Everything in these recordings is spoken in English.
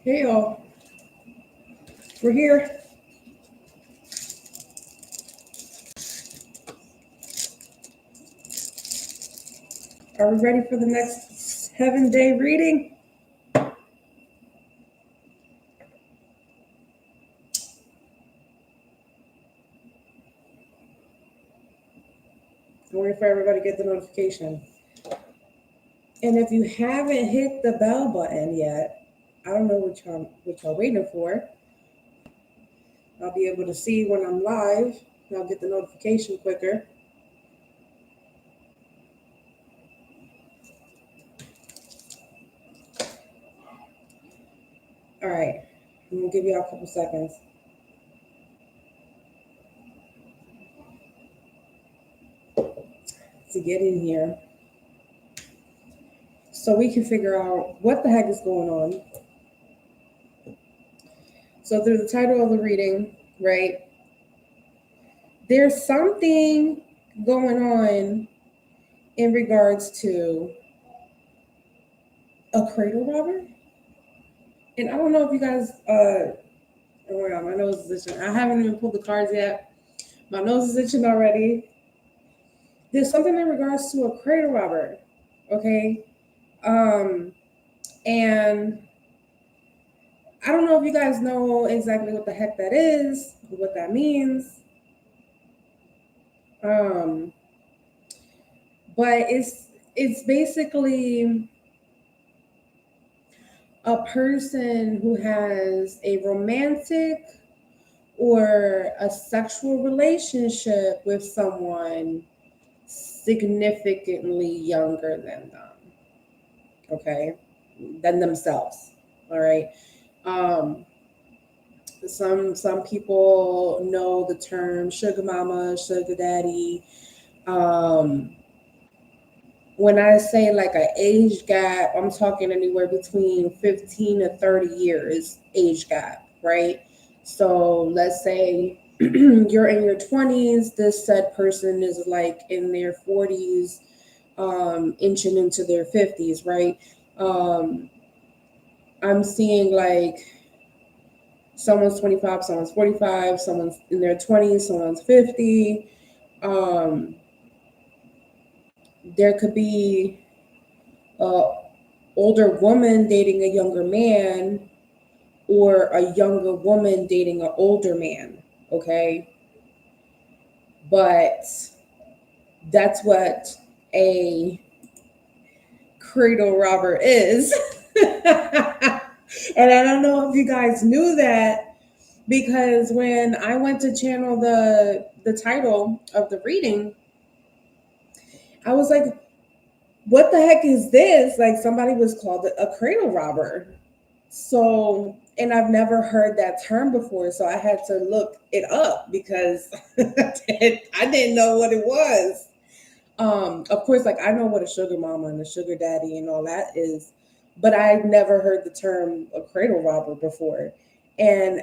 Hey y'all, we're here. Are we ready for the next 7-day reading? I'm waiting for everybody to get the notification. And if you haven't hit the bell button yet, I don't know what y'all waiting for. I'll be able to see when I'm live. And I'll get the notification quicker. All right, I'm gonna give y'all a couple seconds to get in here so we can figure out what the heck is going on. So through the title of the reading, right, there's something going on in regards to a cradle robber. And I don't know if you guys, oh my God, my nose is itching. I haven't even pulled the cards yet. My nose is itching already. There's something in regards to a cradle robber, okay? And I don't know if you guys know exactly what the heck that is, what that means. But it's basically a person who has a romantic or a sexual relationship with someone significantly younger than them, okay, than themselves. All right. Some people know the term sugar mama, sugar daddy. When I say like an age gap, I'm talking anywhere between 15 to 30 years age gap, right? So let's say you're in your 20s, this said person is like in their 40s, inching into their 50s, right? I'm seeing like someone's 25, someone's 45, someone's in their 20s, someone's 50. There could be a older woman dating a younger man, or a younger woman dating an older man, okay? But that's what a cradle robber is. And I don't know if you guys knew that, because when I went to channel the title of the reading, I was like, what the heck is this? Like, somebody was called a cradle robber. So, and I've never heard that term before, so I had to look it up because I didn't know what it was. Of course, like I know what a sugar mama and a sugar daddy and all that is, but I've never heard the term a cradle robber before. And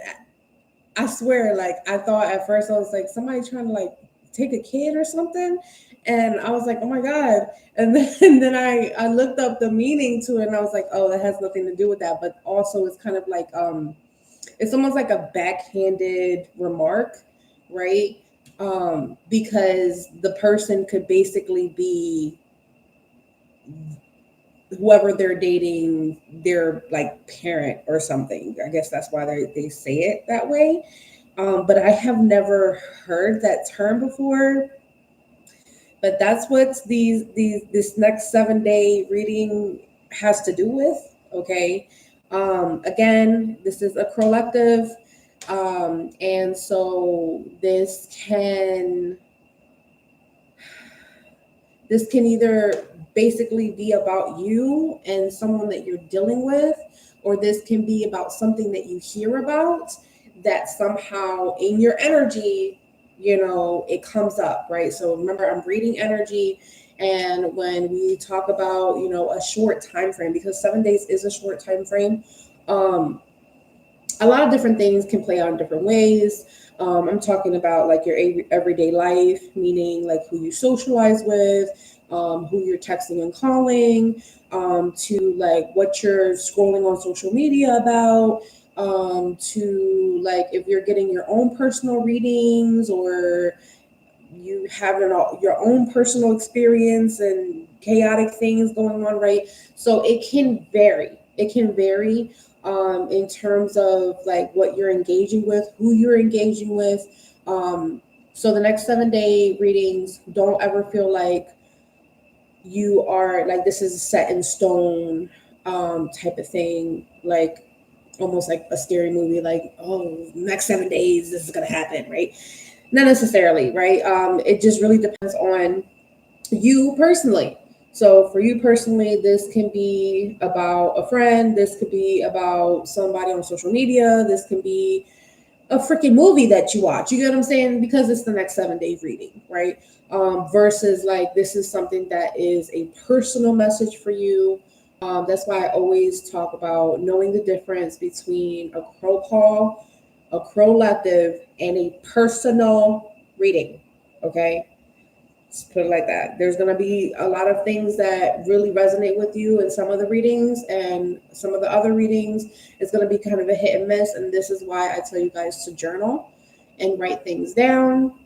I swear, like I thought at first, I was like, somebody trying to like take a kid or something. And I was like, oh my God. And then, and then I looked up the meaning to it, and I was like, oh, that has nothing to do with that. But also it's kind of like it's almost like a backhanded remark, right? Because the person could basically be whoever they're dating, their like parent or something. I guess that's why they say it that way. But I have never heard that term before. But that's what these this next 7-day reading has to do with. Okay. Again, this is a Crowllective. And so this can either basically be about you and someone that you're dealing with, or this can be about something that you hear about that somehow in your energy, it comes up, right? So remember, I'm reading energy. And when we talk about, a short time frame, because 7 days is a short time frame, a lot of different things can play out in different ways. I'm talking about like your everyday life, meaning like who you socialize with, who you're texting and calling, to like what you're scrolling on social media about, to like if you're getting your own personal readings or you have your own personal experience and chaotic things going on, right? So it can vary. It can vary in terms of like what you're engaging with, who you're engaging with. So the next 7-day readings, don't ever feel like you are like this is a set in stone type of thing, like almost like a scary movie, like, oh, next 7 days this is gonna happen, right? Not necessarily, right? It just really depends on you personally. So for you personally, this can be about a friend, this could be about somebody on social media, this can be a freaking movie that you watch. You get what I'm saying? Because it's the next 7 days reading, right? Versus like this is something that is a personal message for you. That's why I always talk about knowing the difference between a crow call, a crowlective, and a personal reading. Okay, let's put it like that. There's going to be a lot of things that really resonate with you in some of the readings, and some of the other readings is going to be kind of a hit and miss. And this is why I tell you guys to journal and write things down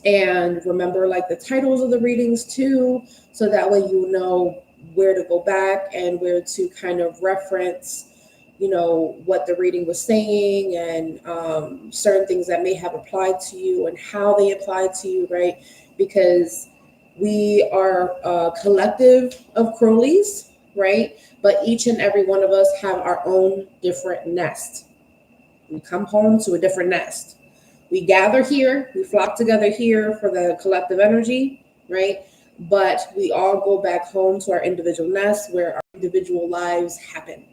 and remember like the titles of the readings too, so that way you know where to go back and where to kind of reference, you know, what the reading was saying, and certain things that may have applied to you and how they applied to you, right? Because we are a collective of Crowllies, right? But each and every one of us have our own different nest. We come home to a different nest. We gather here, we flock together here for the collective energy, right? But we all go back home to our individual nests where our individual lives happen,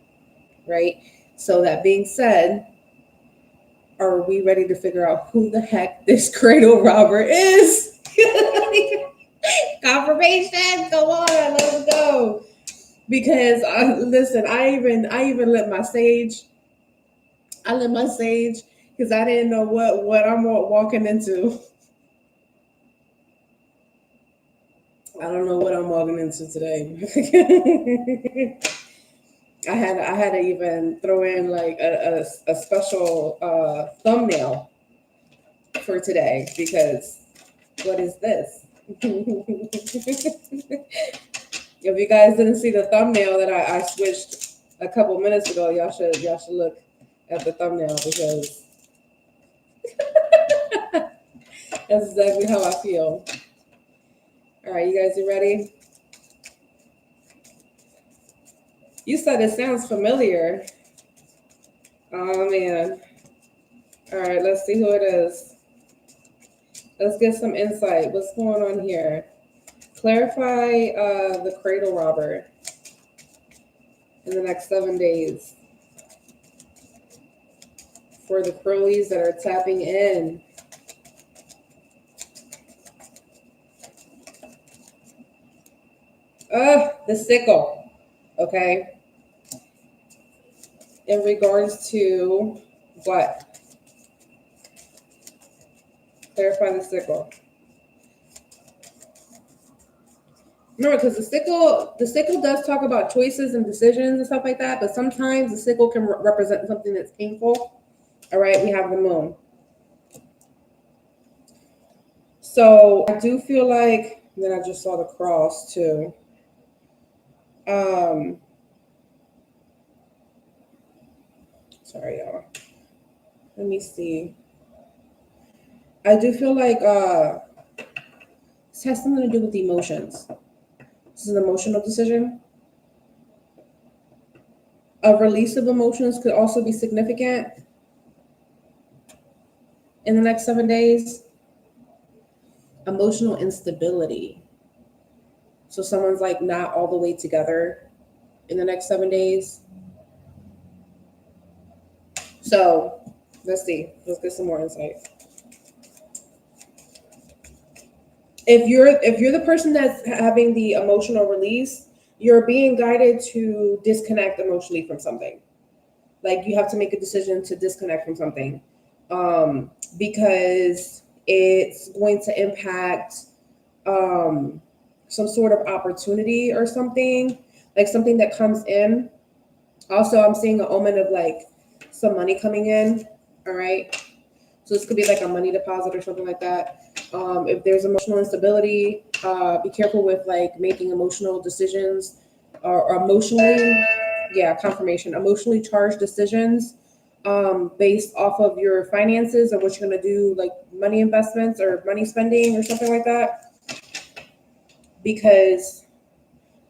right? So that being said, are we ready to figure out who the heck this cradle robber is? Confirmation, come on, let's go. Because listen, I even lit my sage. I lit my sage because I didn't know what I'm walking into. I don't know what I'm walking into today. I had to even throw in like a special thumbnail for today because what is this? If you guys didn't see the thumbnail that I switched a couple minutes ago, y'all should look at the thumbnail because that's exactly how I feel. All right, you guys, you ready? You said it sounds familiar. Oh man. All right, let's see who it is. Let's get some insight. What's going on here? Clarify the cradle robber in the next 7 days for the Crowllies that are tapping in. The sickle. Okay. In regards to what? Clarify the sickle. Remember, because the sickle does talk about choices and decisions and stuff like that, but sometimes the sickle can represent something that's painful. All right, we have the moon. So I do feel like, then I just saw the cross too. Sorry, y'all. Let me see. I do feel like this has something to do with emotions. This is an emotional decision. A release of emotions could also be significant in the next 7 days. Emotional instability. So someone's like not all the way together in the next 7 days. So let's see. Let's get some more insight. If you're the person that's having the emotional release, you're being guided to disconnect emotionally from something. Like you have to make a decision to disconnect from something, because it's going to impact some sort of opportunity or something, like something that comes in. Also, I'm seeing an omen of like some money coming in. All right. So this could be like a money deposit or something like that. If there's emotional instability, be careful with like making emotional decisions or emotionally, yeah, confirmation, emotionally charged decisions based off of your finances or what you're going to do, like money investments or money spending or something like that. Because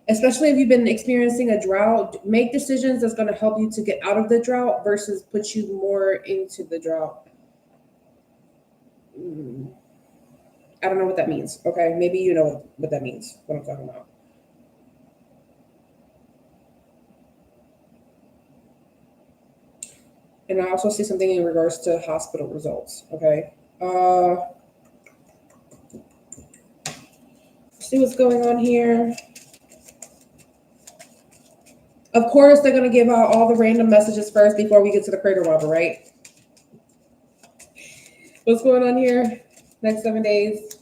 especially if you've been experiencing a drought, make decisions that's going to help you to get out of the drought versus put you more into the drought. I don't know what that means. Okay, maybe you know what that means, what I'm talking about. And I also see something in regards to hospital results. Okay. See what's going on here. Of course, they're going to give out all the random messages first before we get to the cradle robber, right? What's going on here? Next 7 days.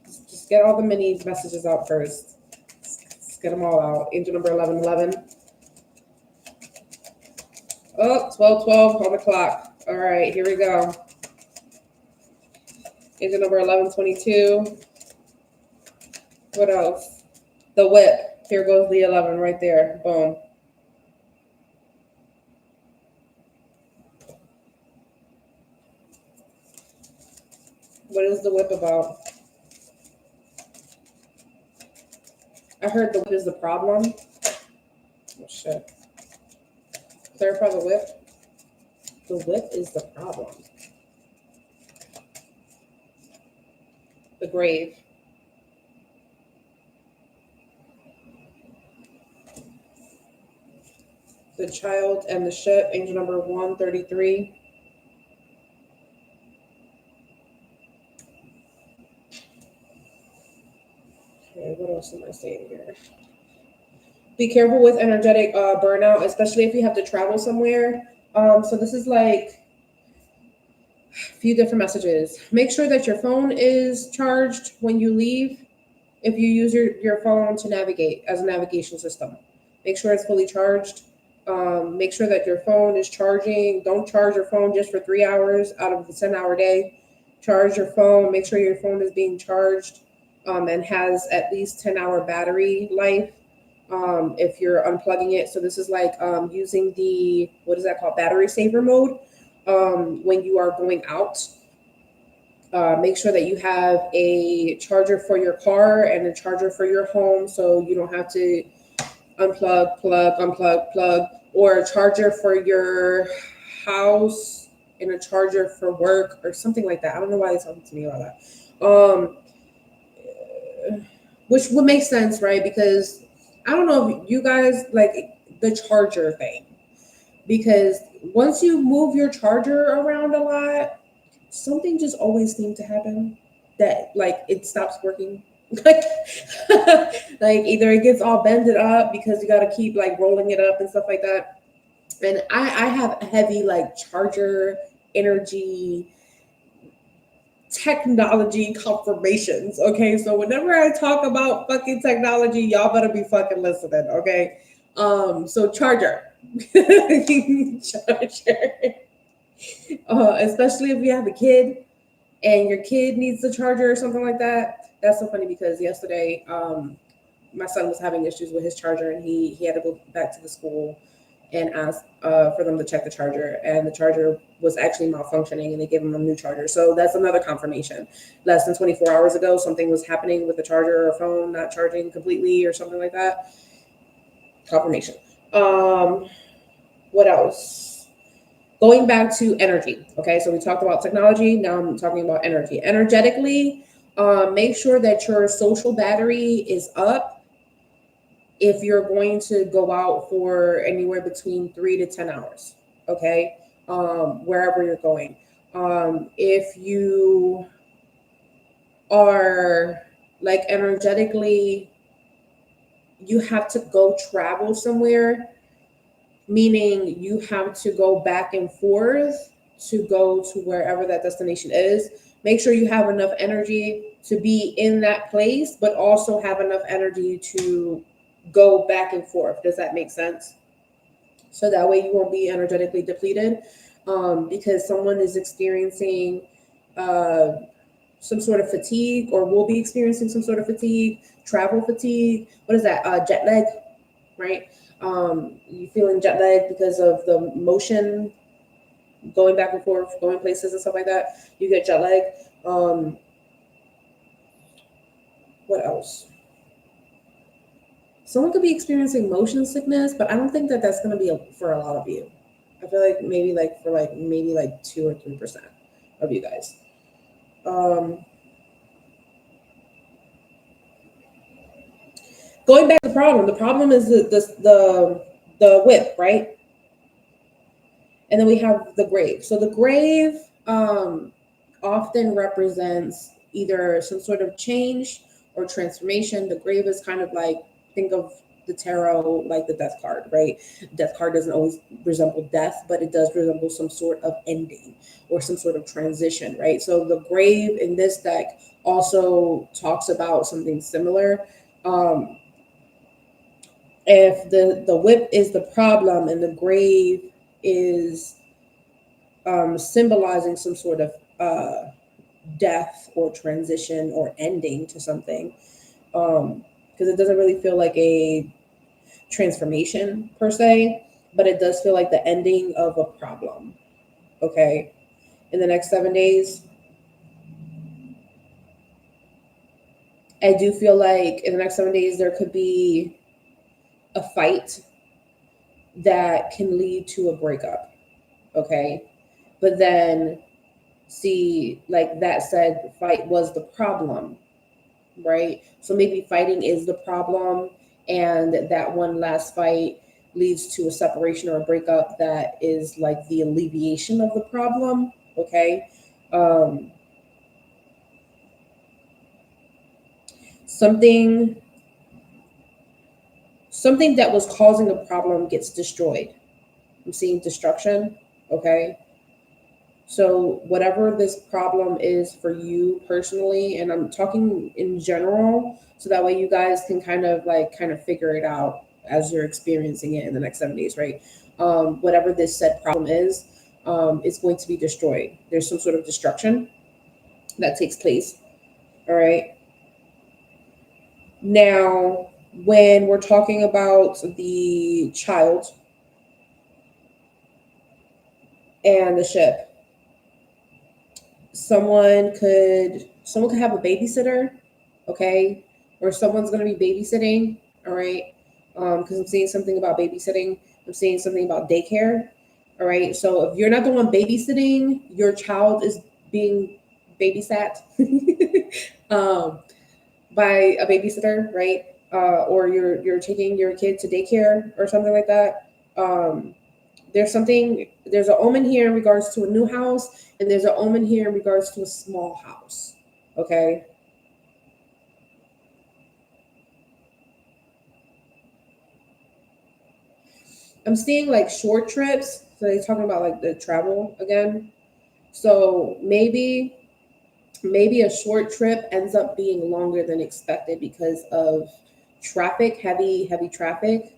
Just get all the mini messages out first. Let's get them all out. Angel number 1111. Oh, 1212 on the clock. All right, here we go. Angel number 1122. What else? The whip. Here goes the 11 right there. Boom. What is the whip about? I heard the whip is the problem. Oh, shit. Clarify the whip. The whip is the problem. The grave. The child and the ship. Angel number 133. Okay, what else am I saying here? Be careful with energetic burnout, especially if you have to travel somewhere. So this is like a few different messages. Make sure that your phone is charged when you leave. If you use your phone to navigate as a navigation system, make sure it's fully charged. Make sure that your phone is charging. Don't charge your phone just for 3 hours out of the 10-hour day. Charge your phone. Make sure your phone is being charged and has at least 10-hour battery life. If you're unplugging it. So this is like using the, what is that called? Battery saver mode. When you are going out, make sure that you have a charger for your car and a charger for your home. So you don't have to unplug, plug, unplug, plug, or a charger for your house and a charger for work or something like that. I don't know why they're talking to me about that. Which would make sense, right? Because I don't know if you guys like the charger thing, because once you move your charger around a lot, something just always seems to happen that like it stops working. like like either it gets all bended up because you got to keep like rolling it up and stuff like that. And I have heavy like charger energy technology confirmations. Okay, so whenever I talk about fucking technology, y'all better be fucking listening. Okay, so charger, charger, especially if you have a kid and your kid needs a charger or something like that. That's so funny because yesterday, my son was having issues with his charger and he had to go back to the school and asked for them to check the charger, and the charger was actually malfunctioning and they gave him a new charger. So that's another confirmation. Less than 24 hours ago, something was happening with the charger or phone not charging completely or something like that. Confirmation. What else? Going back to energy. Okay, so we talked about technology. Now I'm talking about energy. Energetically, make sure that your social battery is up if you're going to go out for anywhere between 3 to 10 hours, okay, wherever you're going. If you are like energetically, you have to go travel somewhere, meaning you have to go back and forth to go to wherever that destination is. make sure you have enough energy to be in that place, but also have enough energy to go back and forth. Does that make sense? So that way you won't be energetically depleted, because someone is experiencing uh, some sort of fatigue, or will be experiencing some sort of fatigue, travel fatigue. What is that? Jet lag, right? You feeling jet lag because of the motion, going back and forth, going places and stuff like that. You get jet lag. What else? Someone could be experiencing motion sickness, but I don't think that that's going to be for a lot of you. I feel like maybe like for like maybe like 2 or 3% of you guys. Going back to the problem. The problem is the whip, right? And then we have the grave. So the grave often represents either some sort of change or transformation. The grave is kind of like, think of the tarot like the death card, right? Death card doesn't always resemble death, but it does resemble some sort of ending or some sort of transition, right? So the grave in this deck also talks about something similar. If the whip is the problem and the grave is symbolizing some sort of death or transition or ending to something, because it doesn't really feel like a transformation per se, but it does feel like the ending of a problem. Okay, in the next 7 days, I do feel like in the next 7 days there could be a fight that can lead to a breakup. Okay, but then see, like that said, fight was the problem, right? So maybe fighting is the problem, and that one last fight leads to a separation or a breakup that is like the alleviation of the problem. Okay. um something something that was causing a problem gets destroyed. I'm seeing destruction. Okay. So whatever this problem is for you personally, and I'm talking in general, so that way you guys can kind of figure it out as you're experiencing it in the next 7 days, right? Whatever this said problem is, it's going to be destroyed. There's some sort of destruction that takes place. All right. Now, when we're talking about the child and the ship, someone could have a babysitter, okay, or someone's going to be babysitting. All right, because I'm seeing something about babysitting. I'm seeing something about daycare. All right, so if you're not the one babysitting, your child is being babysat um, by a babysitter, right? Or you're taking your kid to daycare or something like that. There's an omen here in regards to a new house, and there's an omen here in regards to a small house. Okay. I'm seeing like short trips. So they're talking about like the travel again. So maybe a short trip ends up being longer than expected because of traffic, heavy traffic,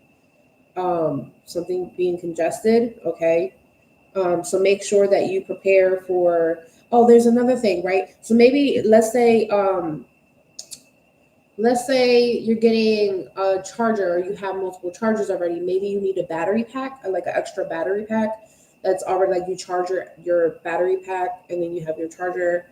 something being congested. Okay. So make sure that you prepare for. Oh, there's another thing, right? So maybe let's say you're getting a charger, or you have multiple chargers already. Maybe you need a battery pack, like an extra battery pack that's already like you charge your battery pack, and then you have your charger.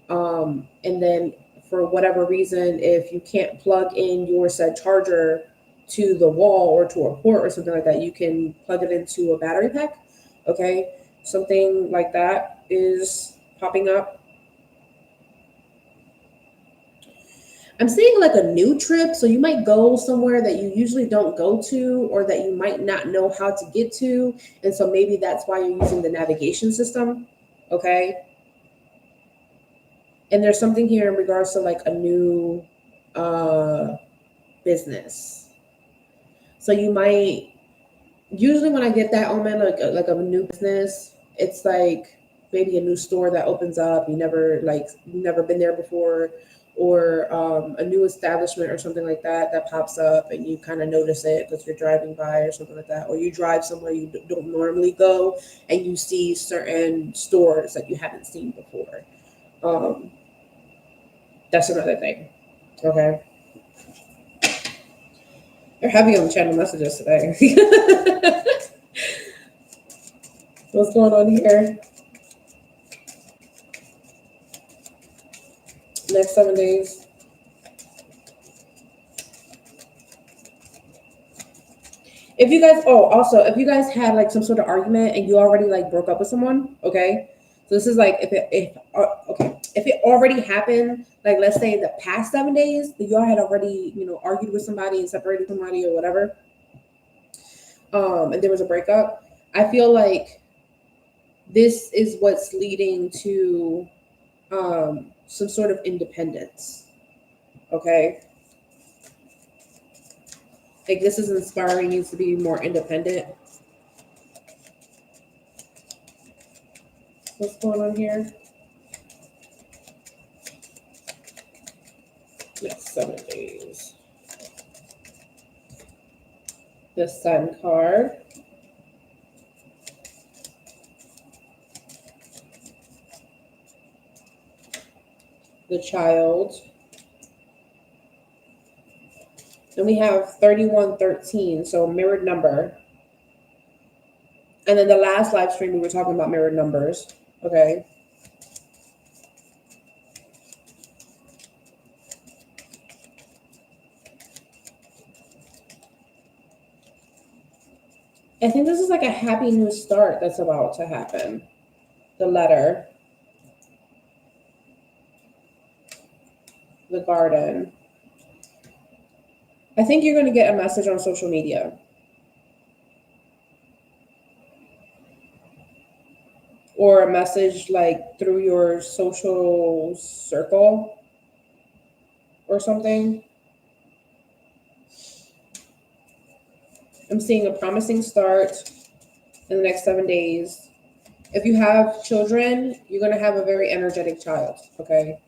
And then for whatever reason, if you can't plug in your said charger to the wall or to a port or something like that, you can plug it into a battery pack. Okay, something like that is popping up. I'm seeing like a new trip. So you might go somewhere that you usually don't go to, or that you might not know how to get to. And so maybe that's why you're using the navigation system. Okay. And there's something here in regards to like a new uh, business. So you might, usually when I get that omen, like a new business, it's like maybe a new store that opens up, you never been there before, or a new establishment or something like that pops up and you kind of notice it because you're driving by or something like that, or you drive somewhere you don't normally go and you see certain stores that you haven't seen before. That's another thing. Okay. They're heavy on channel messages today. What's going on here? Next 7 days. If you guys, if you guys had like some sort of argument and you already like broke up with someone, okay? So this is like if it already happened, like let's say the past 7 days, that y'all had already, argued with somebody and separated somebody or whatever, and there was a breakup, I feel like this is what's leading to some sort of independence, okay? Like this is inspiring you to be more independent. What's going on here? Next 7 days. The Sun card. The Child. Then we have 3113, so mirrored number. And then the last live stream we were talking about mirrored numbers. Okay. I think this is like a happy new start that's about to happen. The Letter. The Garden. I think you're going to get a message on social media. Or a message like through your social circle or something. I'm seeing a promising start in the next 7 days. If you have children, you're going to have a very energetic child, okay?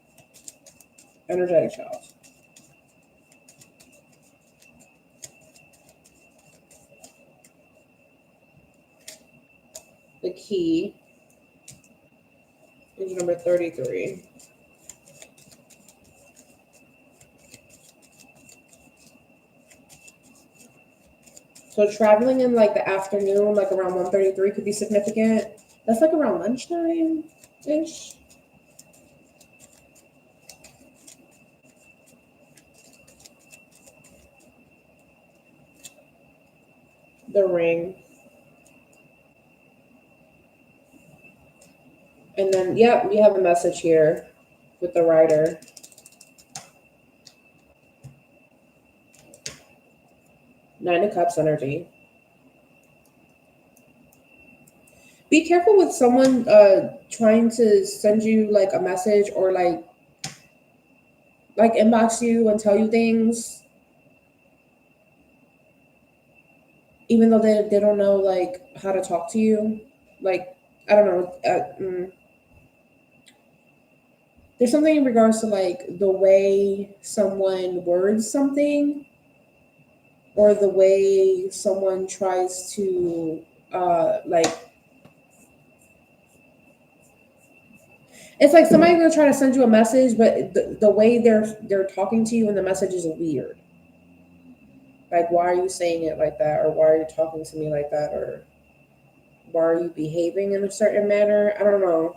Energetic child. The Key. Page number 33. So traveling in like the afternoon, like around 1:33 could be significant. That's like around lunchtime-ish. The Ring. And then, yeah, we have a message here with the Rider. Nine of Cups energy. Be careful with someone trying to send you like a message or like inbox you and tell you things, even though they don't know like how to talk to you. Like, I don't know. There's something in regards to like the way someone words something, or the way someone tries to it's like somebody's gonna try to send you a message, but the way they're talking to you in the message is weird. Like, why are you saying it like that? Or why are you talking to me like that? Or why are you behaving in a certain manner? I don't know.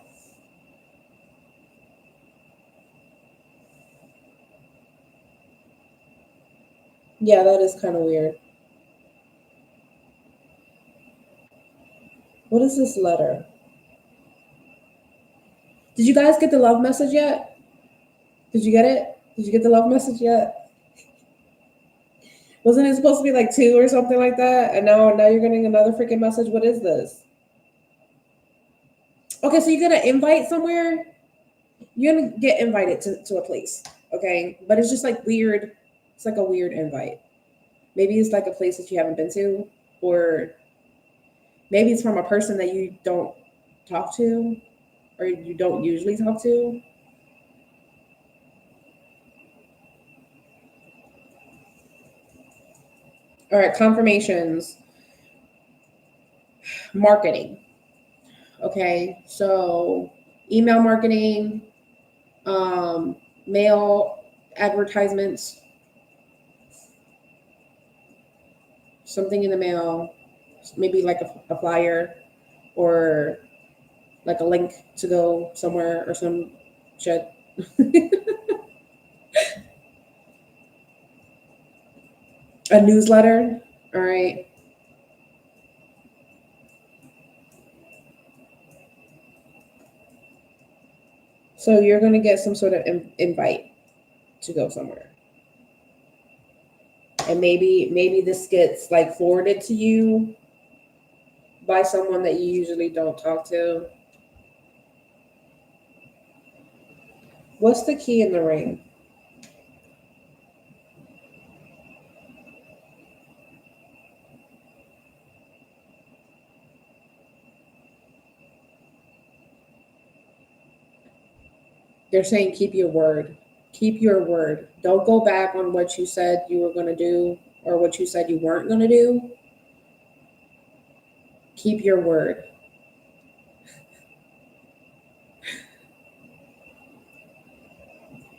Yeah, that is kind of weird. What is this letter? Did you guys get the love message yet? Did you get it? Did you get the love message yet? Wasn't it supposed to be like 2 or something like that? And now you're getting another freaking message. What is this? Okay, so you're gonna invite somewhere. You're gonna get invited to a place, okay? But it's just like weird. It's like a weird invite. Maybe it's like a place that you haven't been to, or maybe it's from a person that you don't talk to. or you don't usually talk to? All right, confirmations, marketing. Okay, so email marketing, um, mail advertisements, something in the mail, maybe like a flyer or like a link to go somewhere or some shit. A newsletter. All right. So you're going to get some sort of invite to go somewhere. And maybe this gets like forwarded to you by someone that you usually don't talk to. What's the key in the ring? They're saying keep your word. Keep your word. Don't go back on what you said you were going to do or what you said you weren't going to do. Keep your word.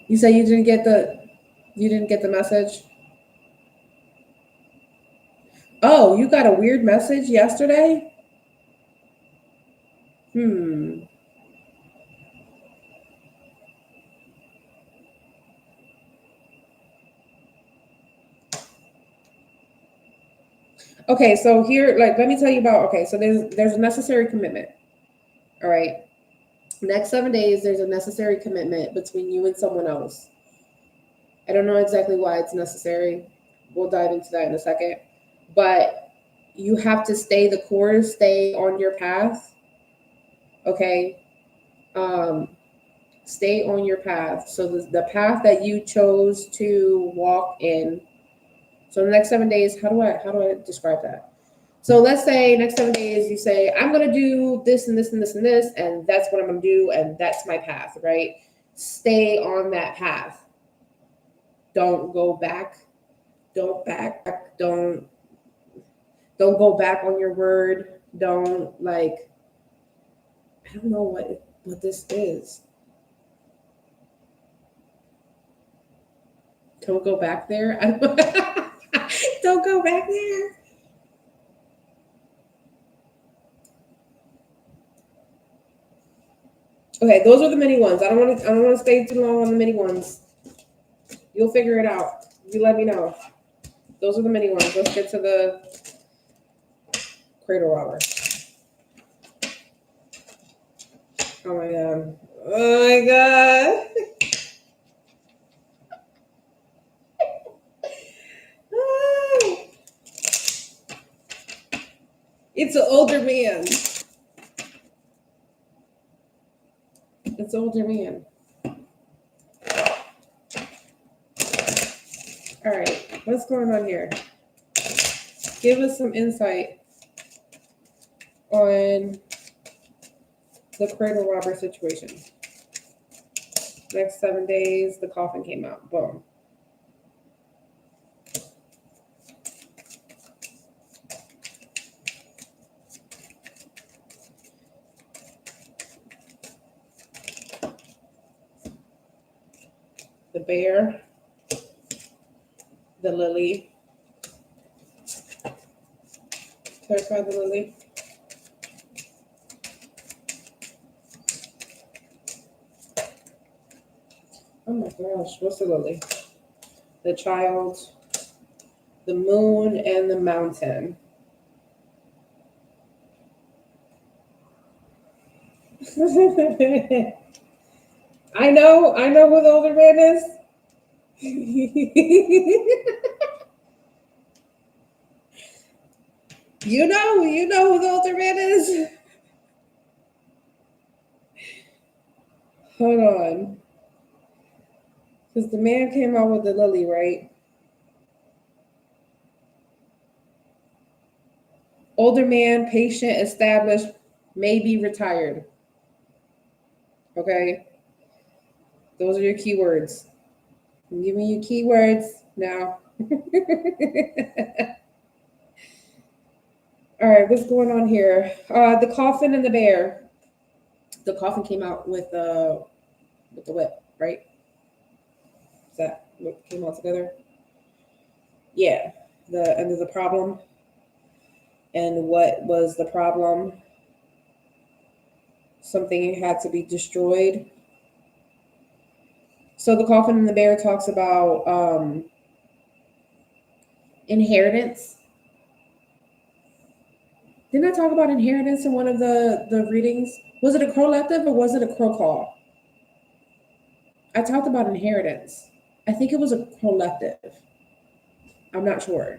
You say you didn't get the message? Oh, you got a weird message yesterday? Hmm. Okay, so here, like, let me tell you about. Okay, so there's a necessary commitment. All right, next 7 days, there's a necessary commitment between you and someone else. I don't know exactly why it's necessary. We'll dive into that in a second. But you have to stay the course, stay on your path. Okay, um, stay on your path. So the path that you chose to walk in. So the next 7 days, how do I describe that? So let's say next 7 days you say, I'm gonna do this and this and this and this, and that's what I'm gonna do, and that's my path, right? Stay on that path. Don't go back. Don't back. Don't go back on your word. Don't like I don't know what this is. Don't go back there. I don't, don't go back there. Okay, those are the mini ones. I don't want to stay too long on the mini ones. You'll figure it out. You let me know. Those are the mini ones. Let's get to the cradle robber. Oh my god. Oh my god. It's an older man. It's an older man. All right. What's going on here? Give us some insight on the cradle robber situation. Next 7 days, the coffin came out. Boom. The bear, the lily. Clarify the lily. Oh my gosh, what's the lily? The child, the moon, and the mountain. I know who the older man is. you know who the older man is. Hold on, because the man came out with the lily, right? Older man, patient, established, maybe retired. Okay, those are your keywords. Give me your keywords now. All right, what's going on here? The coffin and the bear. The coffin came out with the whip, right? Is that what came out together? Yeah. The end of the problem. And what was the problem? Something had to be destroyed. So the coffin and the bear talks about inheritance. Didn't I talk about inheritance in one of the readings? Was it a Crowllective or was it a crow call? I talked about inheritance. I think it was a Crowllective. I'm not sure.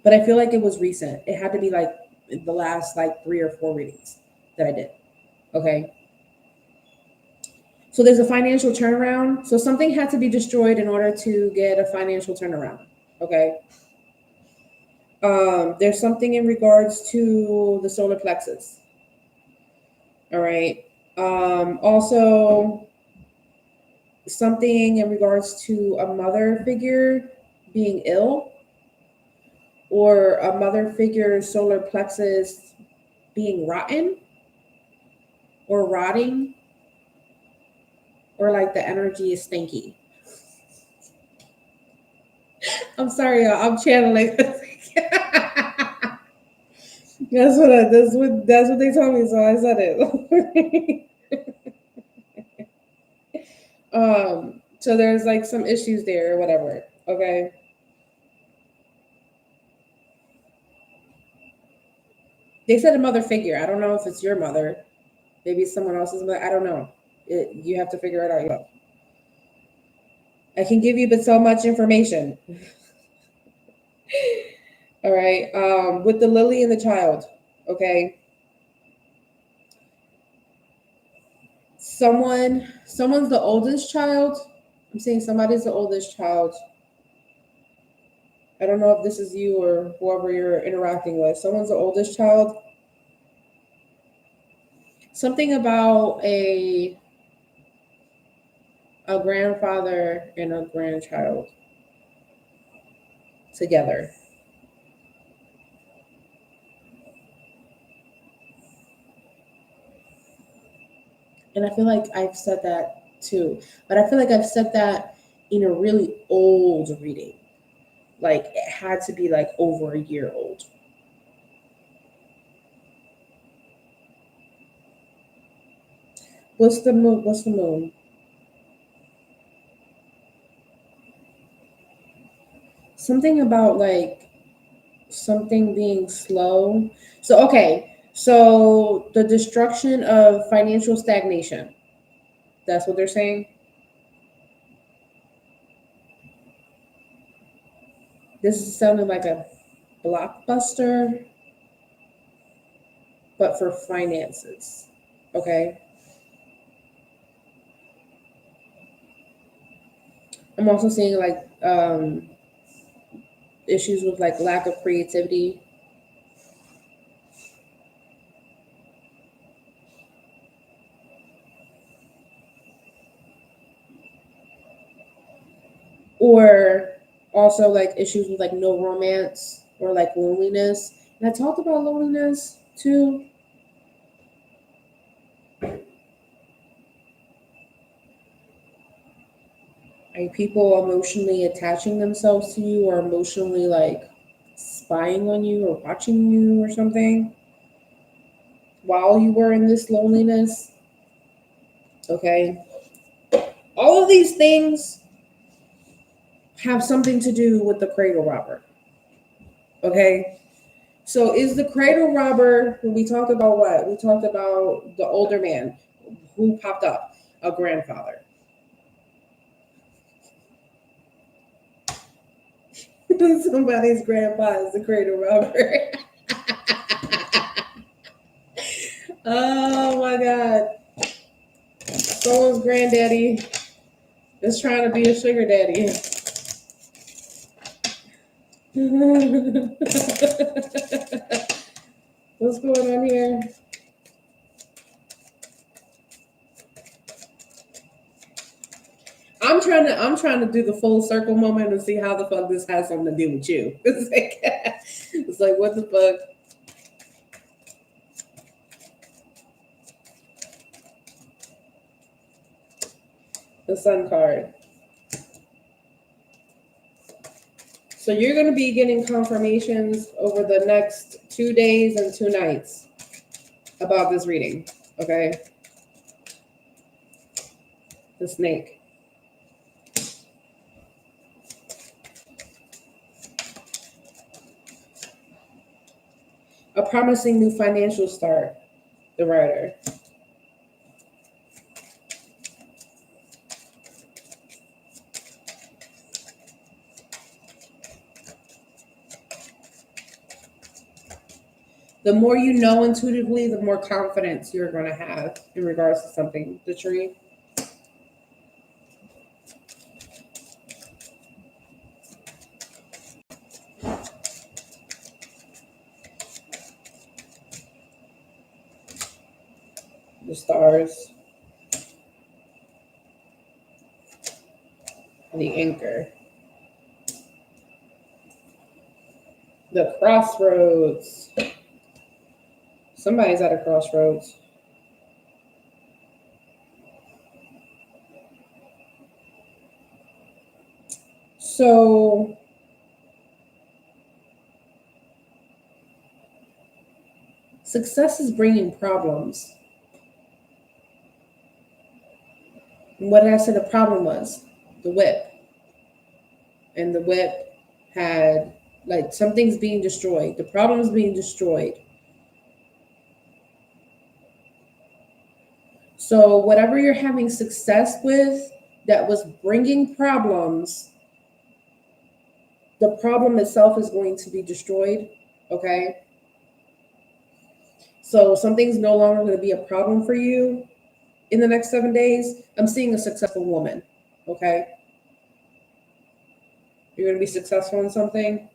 But I feel like it was recent. It had to be like the last like 3 or 4 readings that I did. Okay. So there's a financial turnaround. So something had to be destroyed in order to get a financial turnaround. Okay. There's something in regards to the solar plexus. All right. Also, something in regards to a mother figure being ill, or a mother figure's solar plexus being rotten or rotting, or like the energy is stinky. I'm sorry, y'all. I'm channeling. That's what they told me, so I said it. So there's like some issues there or whatever. Okay. They said a mother figure. I don't know if it's your mother. Maybe it's someone else's mother. I don't know. You have to figure it out yourself. I can give you but so much information. All right. With the lily and the child. Okay. Someone's the oldest child. I'm saying somebody's the oldest child. I don't know if this is you or whoever you're interacting with. Someone's the oldest child. Something about a grandfather and a grandchild together. And I feel like I've said that too. But I feel like I've said that in a really old reading. Like it had to be like over a year old. What's the moon? What's the moon? Something about like something being slow. So okay. So the destruction of financial stagnation. That's what they're saying. This is sounding like a blockbuster, but for finances. Okay. I'm also seeing like issues with like lack of creativity, or also like issues with like no romance or like loneliness. And I talked about loneliness too. Like people emotionally attaching themselves to you or emotionally like spying on you or watching you or something while you were in this loneliness. Okay. All of these things have something to do with the cradle robber. Okay. So is the cradle robber, when we talk about what? We talked about the older man who popped up, a grandfather. Somebody's grandpa is the cradle robber. Oh my God. Someone's granddaddy is trying to be a sugar daddy. What's going on here? I'm trying to do the full circle moment and see how the fuck this has something to do with you. It's like what the fuck? The Sun card. So you're going to be getting confirmations over the next 2 days and 2 nights about this reading, okay? The snake. A promising new financial start, the writer. The more you know intuitively, the more confidence you're going to have in regards to something. The tree. The stars. The anchor. The crossroads. Somebody's at a crossroads. So success is bringing problems. And what did I say the problem was? The whip. And the whip had, like, something's being destroyed. The problem is being destroyed. So whatever you're having success with that was bringing problems, the problem itself is going to be destroyed, okay? So something's no longer going to be a problem for you in the next 7 days. I'm seeing a successful woman, okay? You're going to be successful in something.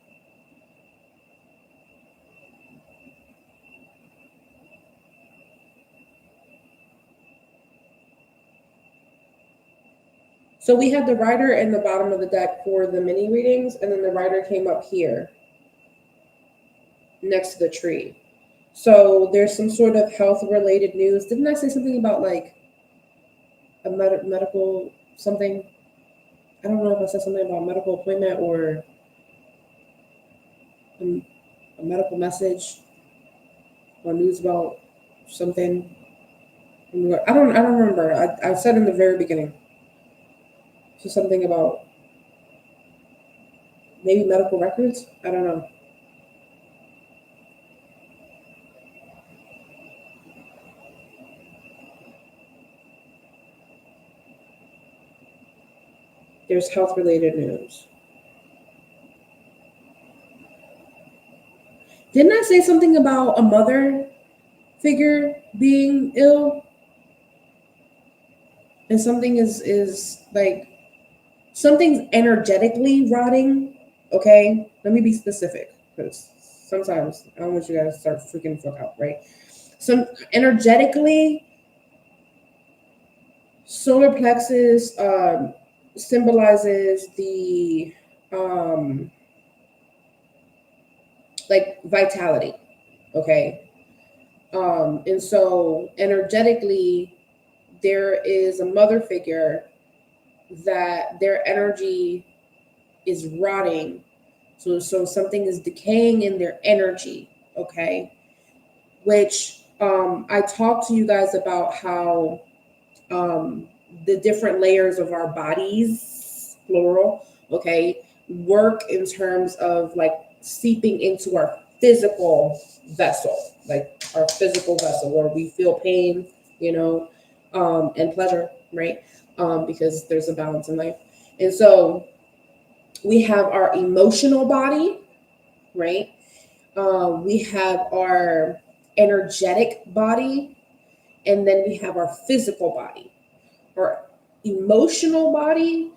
So we had the writer in the bottom of the deck for the mini readings, and then the writer came up here next to the tree. So there's some sort of health related news. Didn't I say something about like a medical something? I don't know if I said something about a medical appointment or a medical message or news about something. I don't remember. I said in the very beginning. So something about maybe medical records? I don't know. There's health related news. Didn't I say something about a mother figure being ill? And something is like, something's energetically rotting. Okay, let me be specific, because sometimes I don't want you guys to start freaking the fuck out, right? Some energetically, solar plexus symbolizes the like vitality, okay? And so energetically, there is a mother figure that their energy is rotting. So something is decaying in their energy, okay? Which I talked to you guys about how the different layers of our bodies, plural, okay, work in terms of like seeping into our physical vessel, like our physical vessel where we feel pain, you know, and pleasure, right? Because there's a balance in life. And so we have our emotional body, right? We have our energetic body, and then we have our physical body. Our emotional body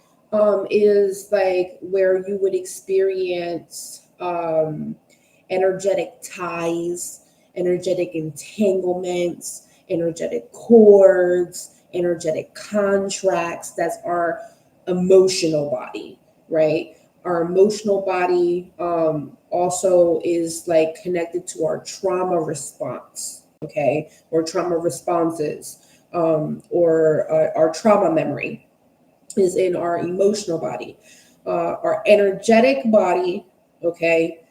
is like where you would experience energetic ties, energetic entanglements, energetic cords, energetic contracts. That's our emotional body, right? Our emotional body also is like connected to our trauma response, okay, or trauma responses, or our trauma memory is in our emotional body. Our energetic body, okay,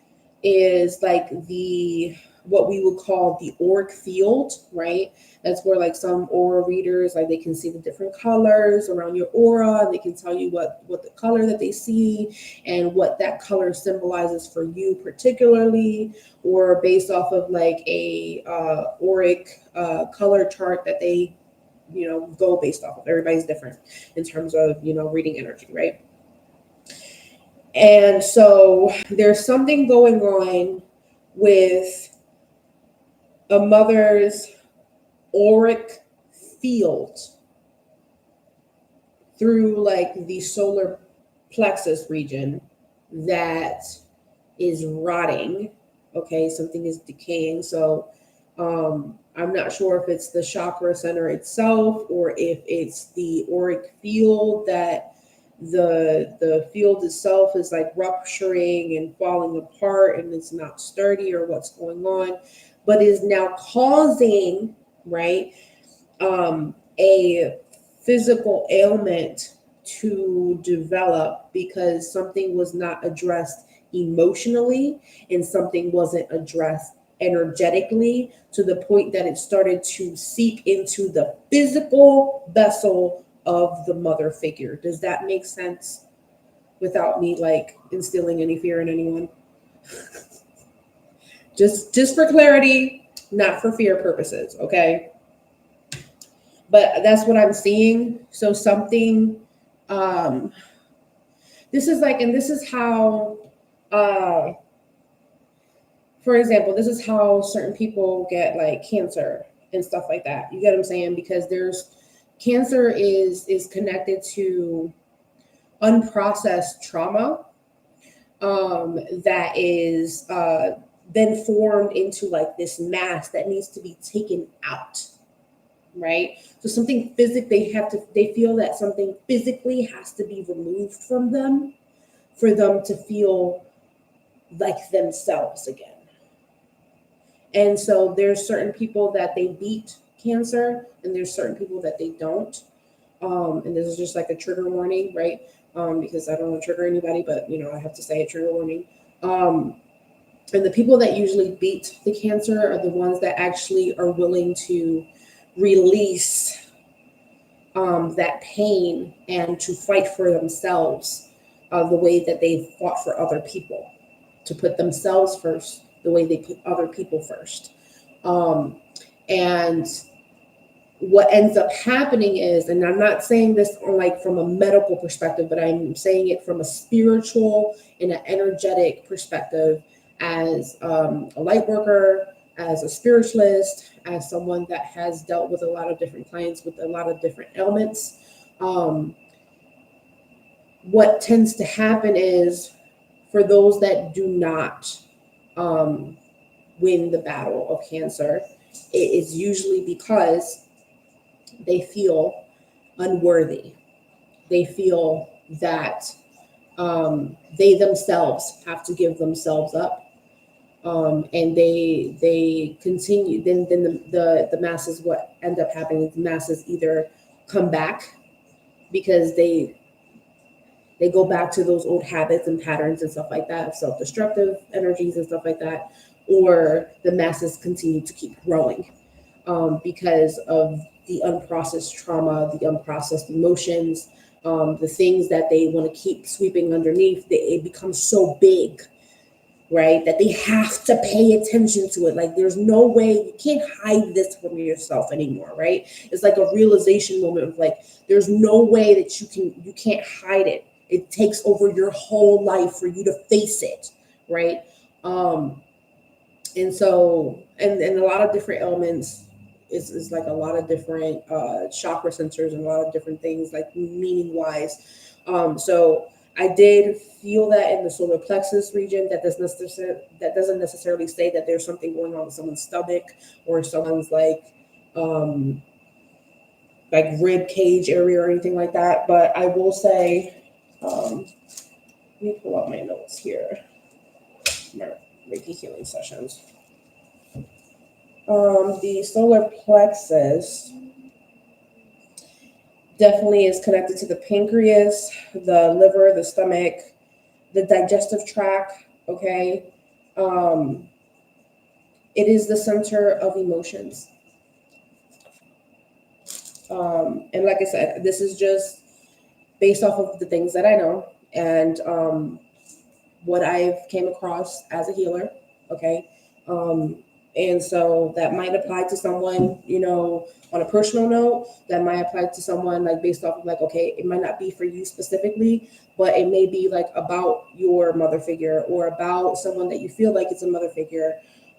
is like the what we would call the auric field, right? That's where like some aura readers, like they can see the different colors around your aura, and they can tell you what the color that they see and what that color symbolizes for you particularly, or based off of like a auric color chart that they go based off of. Everybody's different in terms of reading energy, right? And so there's something going on with a mother's auric field through like the solar plexus region that is rotting. Okay, something is decaying. So I'm not sure if it's the chakra center itself or if it's the auric field that the field itself is like rupturing and falling apart and it's not sturdy, or what's going on, but is now causing, right, a physical ailment to develop because something was not addressed emotionally and something wasn't addressed energetically, to the point that it started to seep into the physical vessel of the mother figure. Does that make sense without me like instilling any fear in anyone? just for clarity, not for fear purposes, okay? But that's what I'm seeing. So something, this is like, and this is how, for example, this is how certain people get like cancer and stuff like that. You get what I'm saying? Because there's cancer is connected to unprocessed trauma that is then formed into like this mass that needs to be taken out, right? So something they feel that something physically has to be removed from them for them to feel like themselves again. And so there's certain people that they beat cancer, and there's certain people that they don't. And this is just like a trigger warning, right? Because I don't want to trigger anybody, but I have to say a trigger warning. And the people that usually beat the cancer are the ones that actually are willing to release that pain and to fight for themselves the way that they fought for other people, to put themselves first the way they put other people first. And what ends up happening is, and I'm not saying this like from a medical perspective, but I'm saying it from a spiritual and an energetic perspective, as a light worker, as a spiritualist, as someone that has dealt with a lot of different clients with a lot of different ailments. What tends to happen is, for those that do not win the battle of cancer, it is usually because they feel unworthy. They feel that they themselves have to give themselves up, and they continue. Then the masses, what end up happening is the masses either come back because they go back to those old habits and patterns and stuff like that, self-destructive energies and stuff like that, or the masses continue to keep growing because of the unprocessed trauma, the unprocessed emotions, the things that they want to keep sweeping underneath. It becomes so big, right, that they have to pay attention to it. Like there's no way, you can't hide this from yourself anymore, right? It's like a realization moment of like, there's no way that you can't hide it. It takes over your whole life for you to face it, right? And so, and a lot of different elements is like a lot of different chakra sensors and a lot of different things, like meaning wise. So I did feel that in the solar plexus region. That doesn't necessarily say that there's something going on with someone's stomach or someone's like like rib cage area or anything like that. But I will say, let me pull out my notes here. My Reiki healing sessions. The solar plexus definitely is connected to the pancreas, the liver, the stomach, the digestive tract. Okay. It is the center of emotions. And like I said, this is just based off of the things that I know and what I've came across as a healer. Okay. And so that might apply to someone, you know, on a personal note, that might apply to someone like based off of like, okay, it might not be for you specifically, but it may be like about your mother figure or about someone that you feel like it's a mother figure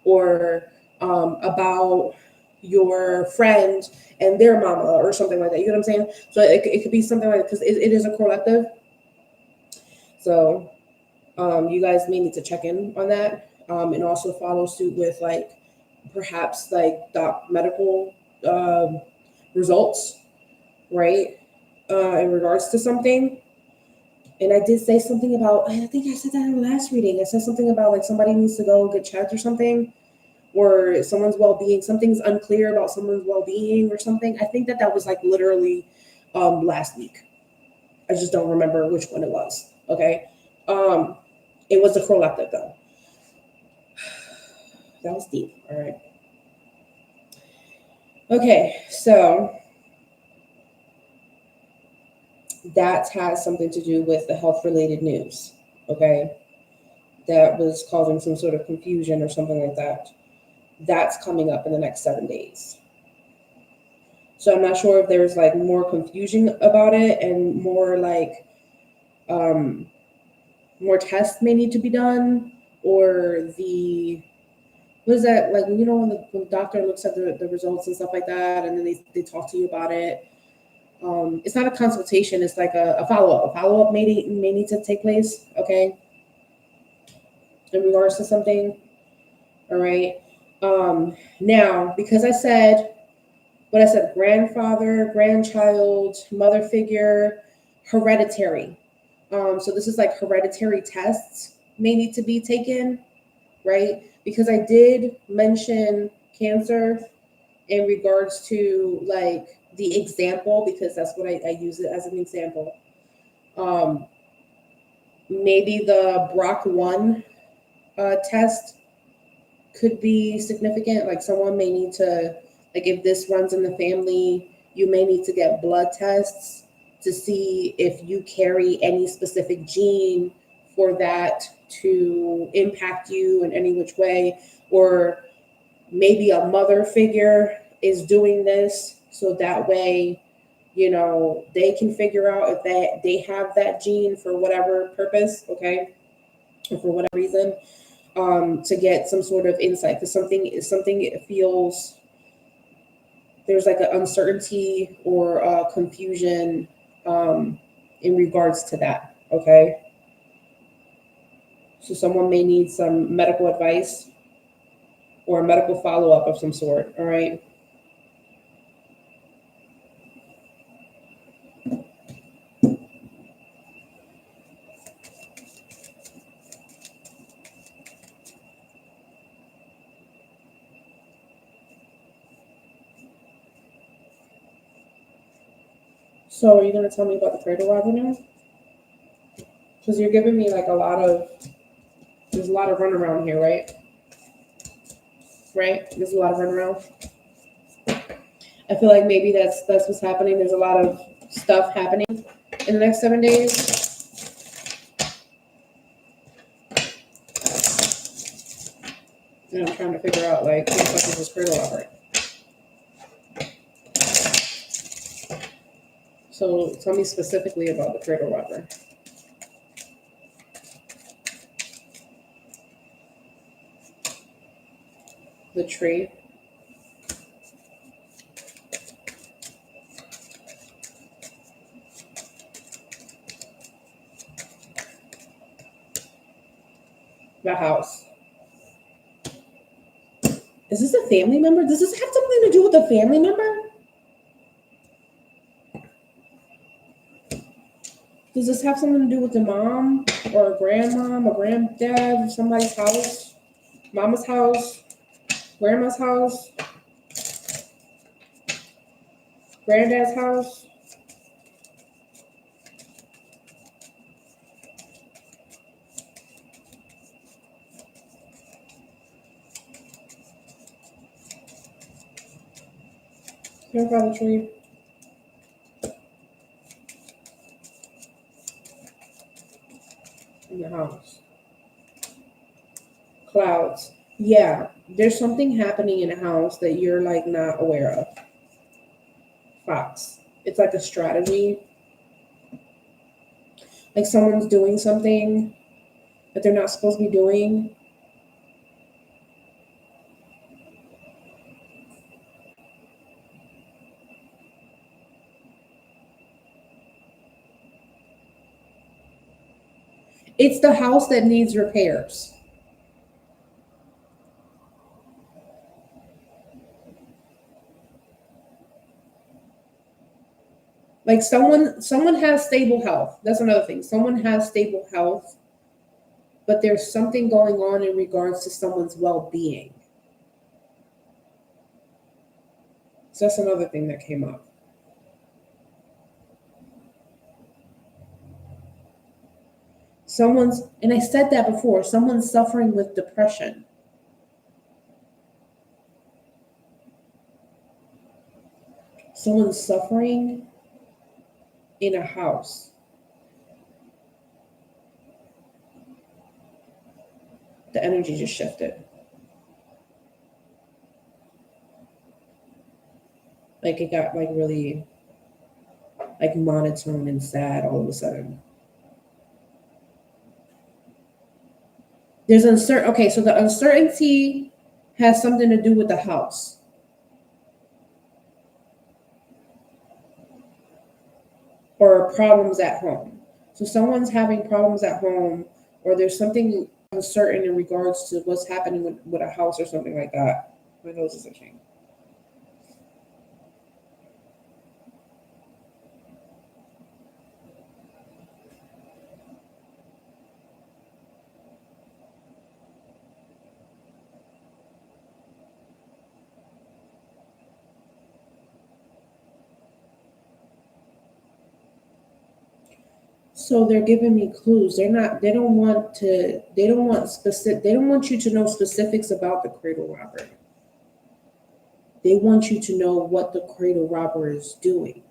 or about your friend and their mama or something like that. You know what I'm saying? So it could be something like, because it is a Crowllective. So you guys may need to check in on that and also follow suit with like perhaps like medical results, right? In regards to something. And I did say something about, I think I said that in the last reading. I said something about like somebody needs to go get checked or something, or someone's well-being, something's unclear about someone's well-being or something. I think that was like literally last week. I just don't remember which one it was. Okay. It was the Crowllective though. That was deep. All right. Okay, so that has something to do with the health-related news. Okay, that was causing some sort of confusion or something like that. That's coming up in the next 7 days. So I'm not sure if there's like more confusion about it and more like more tests may need to be done, or what is that like, you know, when the doctor looks at the results and stuff like that, and then they talk to you about it. It's not a consultation, it's like a follow-up. A follow-up may need to take place, okay, in regards to something. All right. Now, because I said what I said, grandfather, grandchild, mother figure, hereditary. So this is like hereditary tests may need to be taken, right? Because I did mention cancer in regards to like the example, because that's what I use it as an example. Maybe the BRCA1 test could be significant. Like someone may need to, like if this runs in the family, you may need to get blood tests to see if you carry any specific gene for that to impact you in any which way, or maybe a mother figure is doing this so that way, you know, they can figure out if they have that gene for whatever purpose, okay, or for whatever reason, to get some sort of insight, because something it feels there's like an uncertainty or confusion in regards to that, okay. So someone may need some medical advice or a medical follow-up of some sort, all right. So are you going to tell me about the cradle robber now? Because you're giving me like there's a lot of runaround here, right? Right? There's a lot of runaround. I feel like maybe that's what's happening. There's a lot of stuff happening in the next 7 days. And I'm trying to figure out like who the fuck is this cradle robber? So tell me specifically about the cradle robber. The tree. The house. Is this a family member? Does this have something to do with a family member? Does this have something to do with the mom or a grandmom or granddad, somebody's house, mama's house, grandma's house, granddad's house? Here by the tree. In the house. Clouds. Yeah, there's something happening in a house that you're like not aware of. Fox. It's like a strategy. Like someone's doing something that they're not supposed to be doing. It's the house that needs repairs. Like someone has stable health. That's another thing. Someone has stable health, but there's something going on in regards to someone's well-being. So that's another thing that came up. And I said that before, someone's suffering with depression. Someone's suffering in a house. The energy just shifted. Like it got like really like monotone and sad all of a sudden. There's okay, so the uncertainty has something to do with the house. Or problems at home. So someone's having problems at home, or there's something uncertain in regards to what's happening with a house or something like that. My nose is itching. So they're giving me clues. They don't want you to know specifics about the cradle robber. They want you to know what the cradle robber is doing.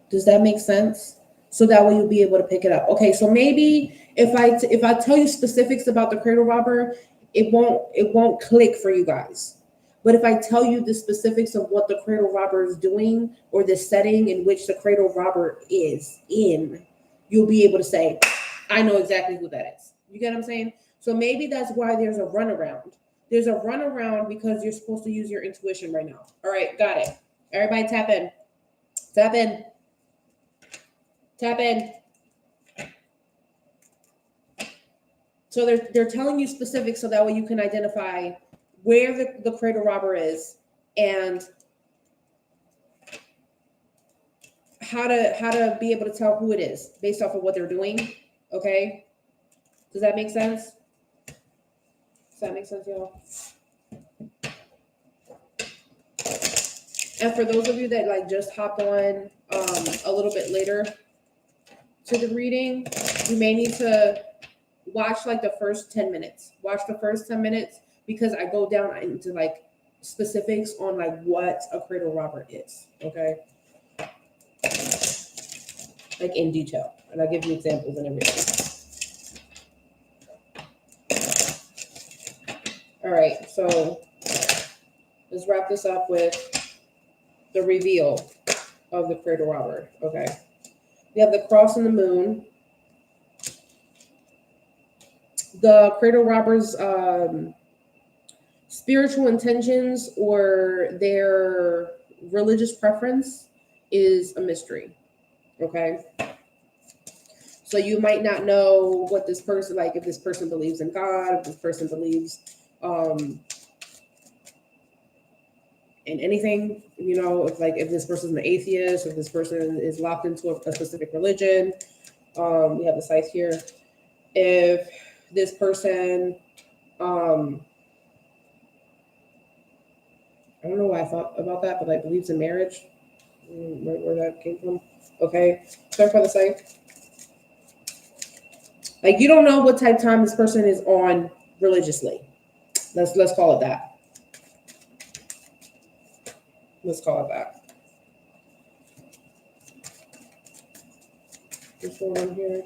Does that make sense? So that way you'll be able to pick it up. Okay, so maybe if I tell you specifics about the cradle robber, it won't click for you guys. But if I tell you the specifics of what the cradle robber is doing or the setting in which the cradle robber is in, you'll be able to say, I know exactly who that is. You get what I'm saying? So maybe that's why there's a runaround. There's a runaround because you're supposed to use your intuition right now. All right, got it. Everybody tap in. Tap in. Tap in. So they're telling you specifics so that way you can identify where the cradle robber is and how to be able to tell who it is based off of what they're doing. Okay? Does that make sense? Does that make sense, y'all? And for those of you that like just hopped on a little bit later to the reading, you may need to watch like the first 10 minutes. Watch the first 10 minutes because I go down into like specifics on like what a cradle robber is. Okay. Like in detail. And I'll give you examples and everything. All right. So let's wrap this up with the reveal of the cradle robber. Okay. We have the cross and the moon. The cradle robber's spiritual intentions or their religious preference is a mystery. Okay. So you might not know what this person, like if this person believes in God, if this person believes in anything, if this person's an atheist, if this person is locked into a specific religion. We have the sites here. If this person, I don't know why I thought about that, but like believes in marriage, where that came from. Okay, sorry for the site. Like, you don't know what type of time this person is on religiously. Let's call it that. Let's call it that. What's going on here?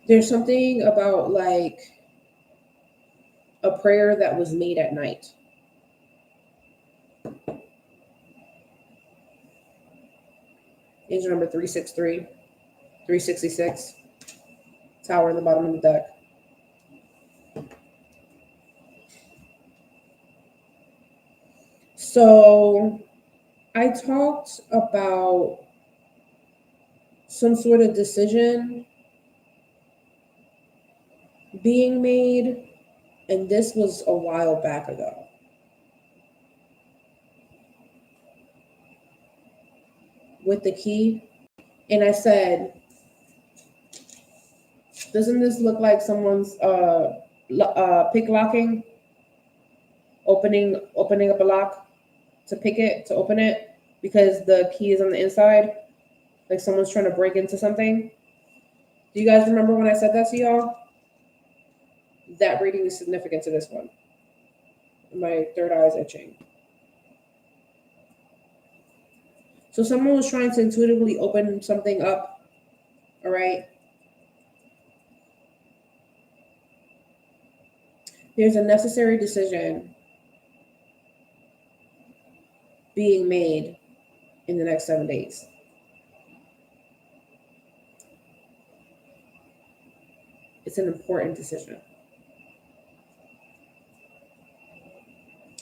There's something about like a prayer that was made at night. Angel number 363, 366. Tower in the bottom of the deck. So I talked about some sort of decision being made, and this was a while back ago. With the key, and I said, doesn't this look like someone's pick locking, opening up a lock to pick it, to open it, because the key is on the inside, like someone's trying to break into something? Do you guys remember when I said that to y'all? That reading is significant to this one. My third eye is itching. So someone was trying to intuitively open something up, all right? There's a necessary decision being made in the next 7 days. It's an important decision.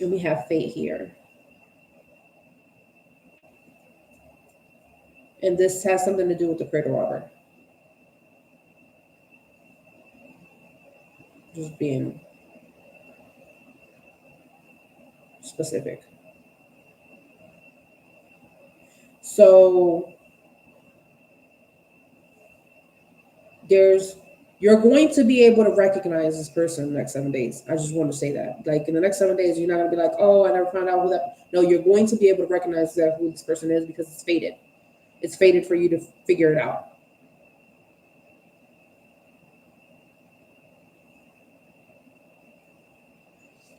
And we have fate here. And this has something to do with the Cradle Robber. Just being specific. So you're going to be able to recognize this person in the next 7 days. I just want to say that. Like, in the next 7 days, you're not going to be like, oh, I never found out who that. No, you're going to be able to recognize who this person is, because it's fated. It's fated for you to figure it out.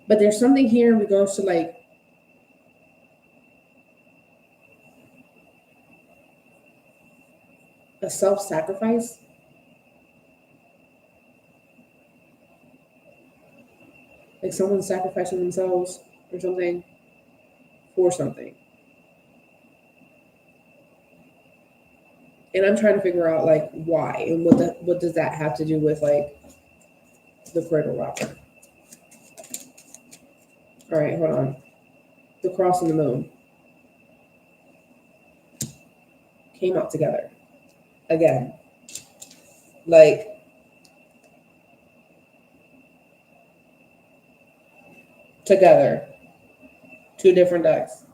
But there's something here in regards to like a self-sacrifice. Like someone sacrificing themselves or something for something. And I'm trying to figure out like why and what does that have to do with like the Cradle Robber. All right, hold on. The cross and the moon came out together again. Like, together. Two different decks.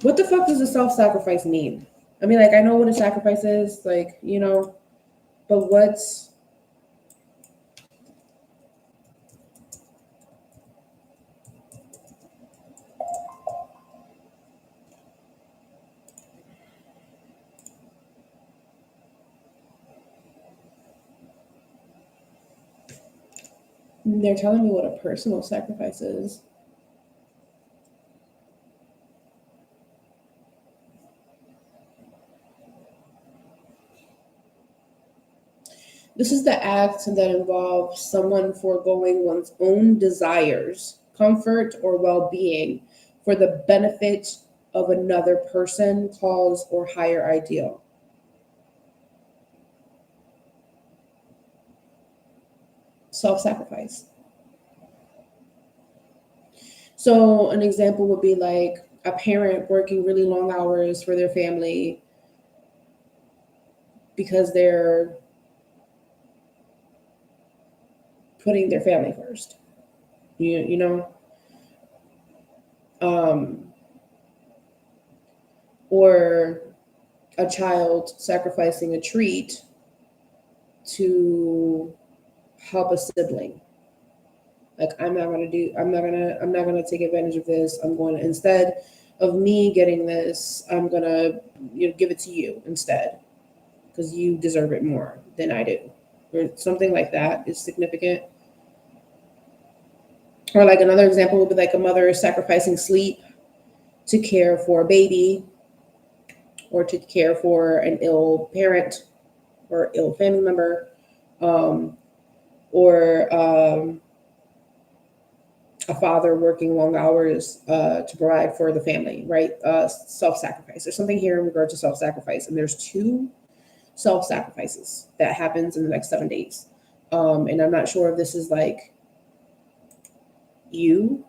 What the fuck does a self-sacrifice mean? I mean, like, I know what a sacrifice is, like, but what's... They're telling me what a personal sacrifice is. This is the act that involves someone foregoing one's own desires, comfort, or well-being for the benefit of another person, cause, or higher ideal. Self-sacrifice. So an example would be like, a parent working really long hours for their family because they're putting their family first. You know, or a child sacrificing a treat to help a sibling. Like, I'm not gonna take advantage of this. I'm going to, instead of me getting this, I'm gonna, give it to you instead because you deserve it more than I do, or something like that is significant. Or like another example would be like a mother sacrificing sleep to care for a baby or to care for an ill parent or ill family member, um, or a father working long hours to provide for the family, right? Self-sacrifice. There's something here in regard to self-sacrifice, and there's two self-sacrifices that happens in the next 7 days. And I'm not sure if this is like you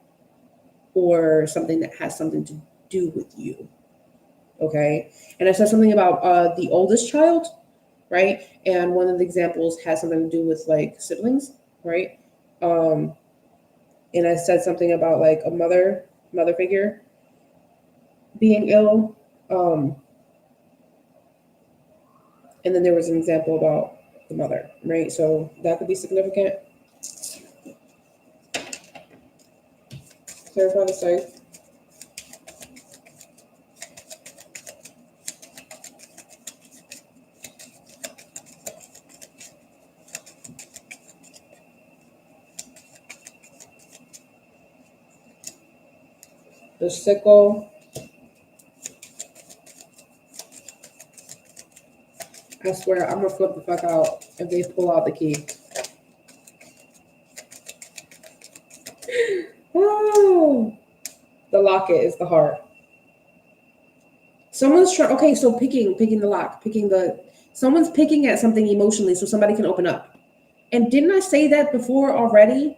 or something that has something to do with you. Okay. And I said something about the oldest child, right? And one of the examples has something to do with like siblings, right? Um, and I said something about like a mother figure being ill. And then there was an example about the mother, right? So that could be significant. Clarify the site. The sickle. I swear, I'm gonna flip the fuck out if they pull out the key. Oh, the locket is the heart. Someone's trying. Okay, so picking the lock, someone's picking at something emotionally, so somebody can open up. And didn't I say that before already?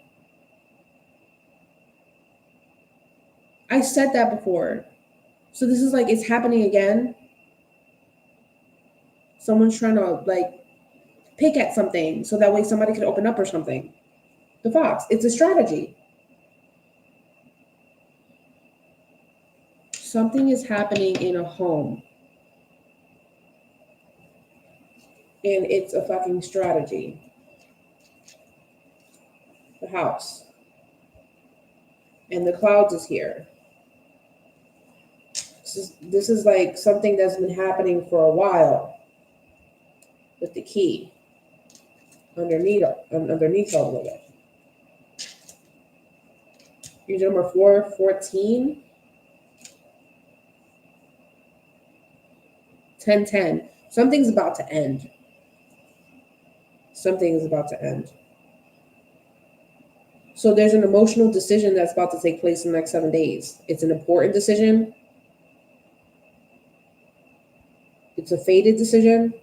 I said that before. So this is like it's happening again. Someone's trying to like pick at something so that way somebody can open up or something. The fox. It's a strategy. Something is happening in a home. And it's a fucking strategy. The house. And the clouds is here. This is like something that's been happening for a while. With the key. Underneath all of it. Here's number 414. 1010. Something's about to end. Something is about to end. So there's an emotional decision that's about to take place in the next 7 days. It's an important decision. It's a fated decision.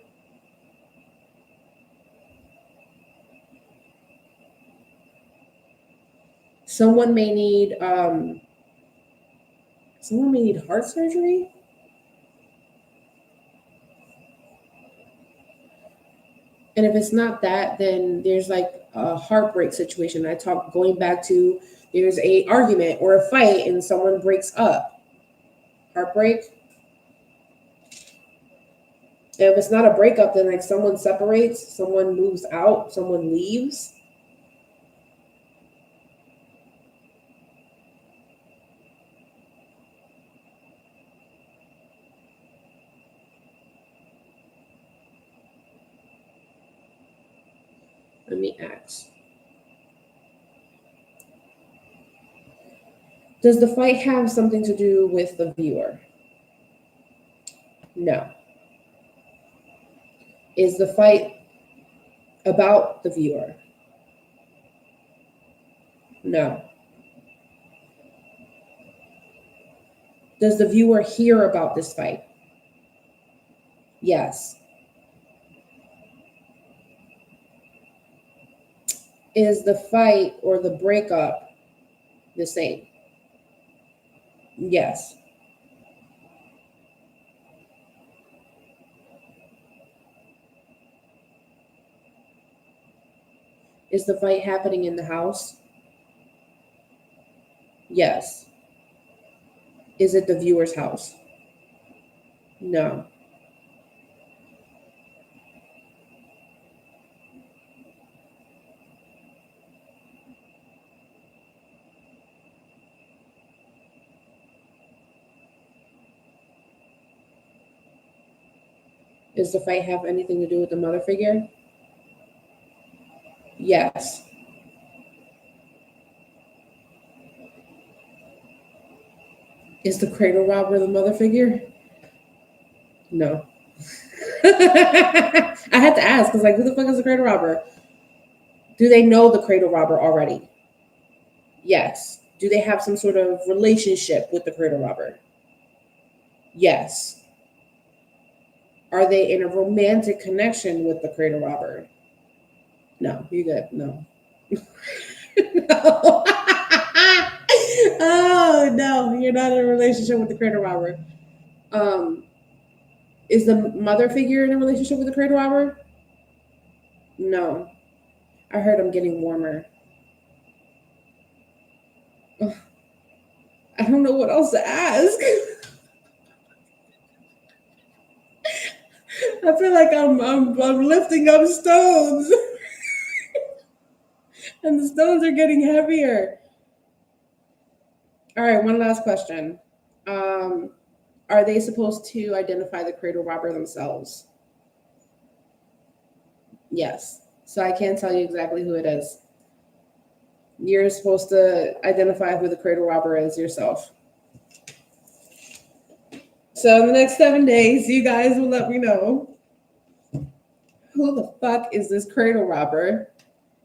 Someone may need heart surgery. And if it's not that, then there's like a heartbreak situation. I talk going back to there's a argument or a fight and someone breaks up. Heartbreak. And if it's not a breakup, then like someone separates, someone moves out, someone leaves. Let me ask. Does the fight have something to do with the viewer? No. Is the fight about the viewer? No. Does the viewer hear about this fight? Yes. Is the fight or the breakup the same? Yes. Is the fight happening in the house? Yes. Is it the viewer's house? No. Does the fight have anything to do with the mother figure? Yes. Is the cradle robber the mother figure? No. I had to ask because, like, who the fuck is the cradle robber? Do they know the cradle robber already? Yes. Do they have some sort of relationship with the cradle robber? Yes. Are they in a romantic connection with the cradle robber? No. You good? No. No. Oh no, you're not in a relationship with the cradle robber. Um, is the mother figure in a relationship with the cradle robber? No. I heard I'm getting warmer. Ugh, I don't know what else to ask. I feel like I'm lifting up stones, and the stones are getting heavier. All right, one last question. Um, are they supposed to identify the cradle robber themselves? Yes. So I can't tell you exactly who it is. You're supposed to identify who the cradle robber is yourself. So in the next 7 days, you guys will let me know who the fuck is this cradle robber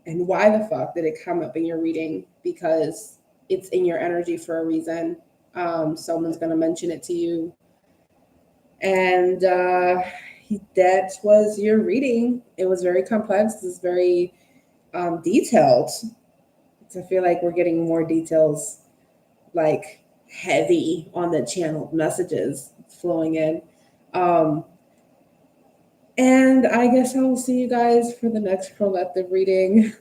and why the fuck did it come up in your reading? Because it's in your energy for a reason. Someone's going to mention it to you. And that was your reading. It was very complex. It's very detailed. So I feel like we're getting more details, like heavy on the channel messages flowing in. And I guess I will see you guys for the next Crowllective reading.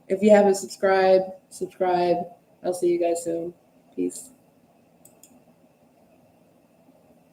If you haven't subscribed, subscribe. I'll see you guys soon. Peace.